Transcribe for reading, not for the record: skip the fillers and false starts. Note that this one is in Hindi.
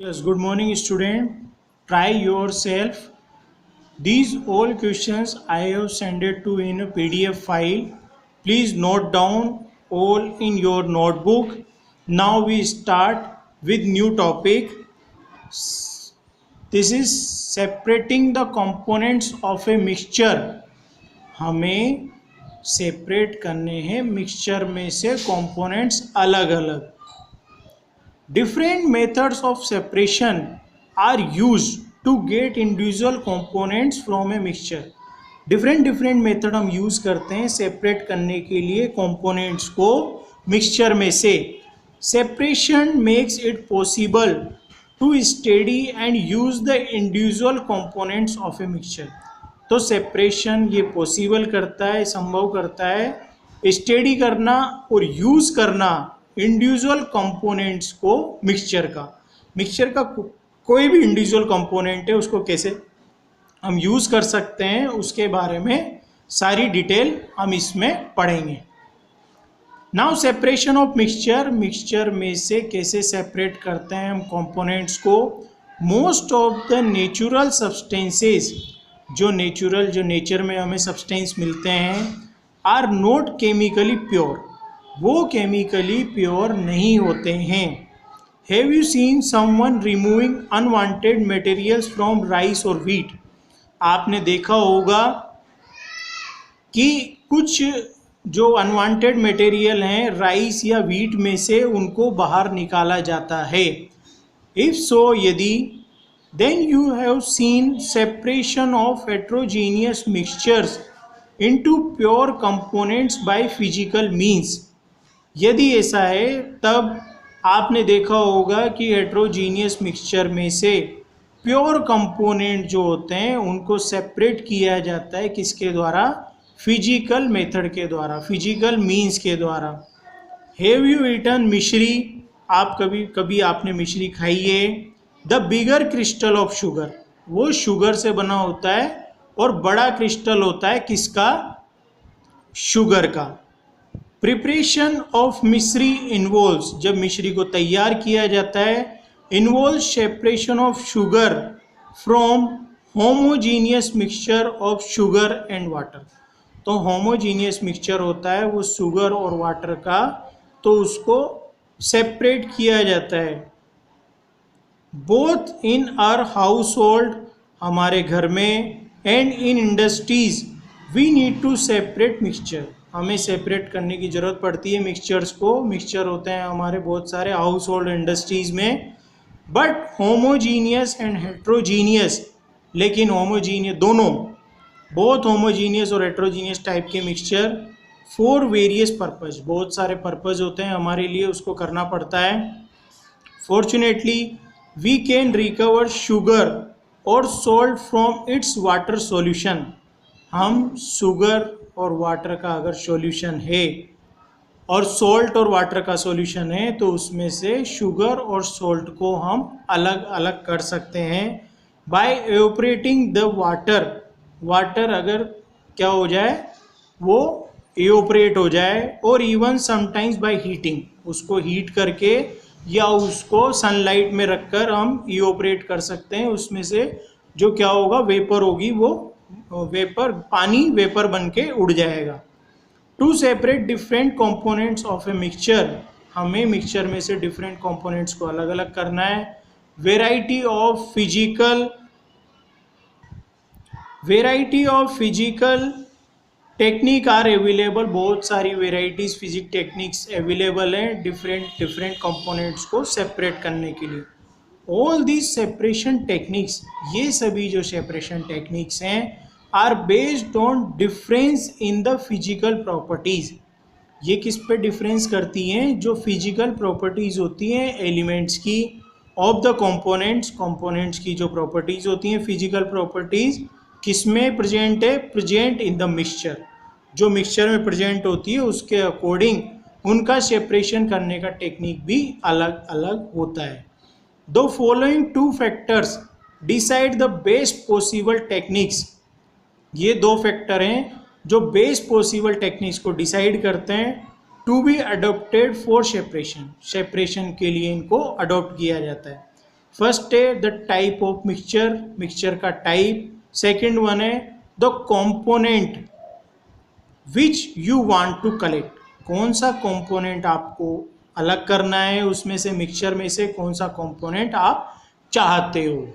Yes, good morning, student. Try yourself. These all questions I have sent it to in a PDF file. Please note down all in your notebook. Now we start with new topic. This is separating the components of a mixture. हमें सेपरेट करने हैं मिक्सचर में से कंपोनेंट्स अलग अलग. Different methods of separation are used to get individual components from a mixture. Different method हम यूज़ करते हैं सेपरेट करने के लिए कंपोनेंट्स को मिक्सचर में से. Separation makes it possible to study and use the individual components of a mixture. तो सेपरेशन ये पॉसिबल करता है, संभव करता है स्टडी करना और यूज़ करना इंडिविजुअल कंपोनेंट्स को मिक्सचर का कोई भी इंडिविजुअल कंपोनेंट है उसको कैसे हम यूज़ कर सकते हैं उसके बारे में सारी डिटेल हम इसमें पढ़ेंगे. नाउ सेपरेशन ऑफ मिक्सचर में से कैसे सेपरेट करते हैं हम कंपोनेंट्स को. Most of the natural substances जो नेचर में हमें सब्सटेंस मिलते हैं आर नॉट केमिकली प्योर. वो केमिकली प्योर नहीं होते हैं. Have you seen someone removing unwanted materials from rice और व्हीट. आपने देखा होगा कि कुछ जो अनवांटेड मटेरियल हैं राइस या व्हीट में से उनको बाहर निकाला जाता है. इफ सो यदि then you have seen separation of heterogeneous mixtures into pure components by physical means. यदि ऐसा है तब आपने देखा होगा कि हेट्रोजीनियस मिक्सचर में से प्योर कंपोनेंट जो होते हैं उनको सेपरेट किया जाता है किसके द्वारा. फिजिकल मेथड के द्वारा, फिजिकल मीन्स के द्वारा. हैव यू ईटन मिश्री. आप कभी आपने मिश्री खाई है. The bigger crystal of sugar. वो शुगर से बना होता है और बड़ा क्रिस्टल होता है किसका, शुगर का. प्रिपरेशन ऑफ मिश्री इन्वॉल्व्स. जब मिश्री को तैयार किया जाता है involve separation of sugar from homogeneous mixture of sugar and water. तो होमोजीनियस मिक्सचर होता है वो शुगर और वाटर का, तो उसको सेपरेट किया जाता है. Both in our household, हमारे घर में, and in industries we need to separate mixture. हमें सेपरेट करने की ज़रूरत पड़ती है मिक्सचर्स को. मिक्सचर होते हैं हमारे बहुत सारे हाउस होल्ड इंडस्ट्रीज़ में. बट होमोजीनियस एंड हेट्रोजीनियस, लेकिन होमोजीनियस दोनों, बोथ होमोजीनियस और हेट्रोजीनियस टाइप के मिक्सचर फॉर वेरियस पर्पज़, बहुत सारे पर्पज़ होते हैं हमारे लिए, उसको करना पड़ता है. Fortunately we can recover sugar और salt from its water solution. हम शुगर और वाटर का अगर सॉल्यूशन है और सॉल्ट और वाटर का सॉल्यूशन है तो उसमें से शुगर और सॉल्ट को हम अलग अलग कर सकते हैं by evaporating the water. Water अगर क्या हो जाए, वो एवोपरेट हो जाए, और इवन समटाइम्स बाय हीटिंग, उसको हीट करके या उसको सनलाइट में रखकर हम एवोपरेट कर सकते हैं. उसमें से जो क्या होगा, वेपर होगी, वो वेपर, पानी वेपर बन के उड़ जाएगा. To separate different components of a mixture, हमें मिक्सचर में से डिफरेंट कंपोनेंट्स को अलग अलग करना है. Variety of physical technique are available. बहुत सारी वेराइटीज़ फिजिक टेक्निक्स अवेलेबल हैं डिफरेंट कंपोनेंट्स को सेपरेट करने के लिए. ऑल दीज सेपरेशन टेक्निक्स, ये सभी जो सेपरेशन टेक्निक्स हैं are based on difference in the physical properties. ये किस पे डिफरेंस करती हैं, जो फिजिकल प्रॉपर्टीज़ होती हैं एलिमेंट्स की, ऑफ द कंपोनेंट्स की जो प्रॉपर्टीज़ होती हैं, फिजिकल प्रॉपर्टीज़ किस में प्रेजेंट है, प्रेजेंट इन द मिक्सचर. जो मिक्सचर में प्रेजेंट होती है उसके अकॉर्डिंग उनका सेपरेशन करने का टेक्निक भी अलग अलग होता है. The following two factors decide the best possible techniques. ये दो फैक्टर हैं जो बेस्ट पॉसिबल टेक्निक्स को डिसाइड करते हैं to be adopted for separation. Separation के लिए इनको अडॉप्ट किया जाता है. फर्स्ट है the type of mixture, mixture का टाइप। सेकेंड वन है the component which you want to collect, कौन सा कंपोनेंट आपको अलग करना है उसमें से, मिक्सचर में से कौन सा कंपोनेंट आप चाहते हो।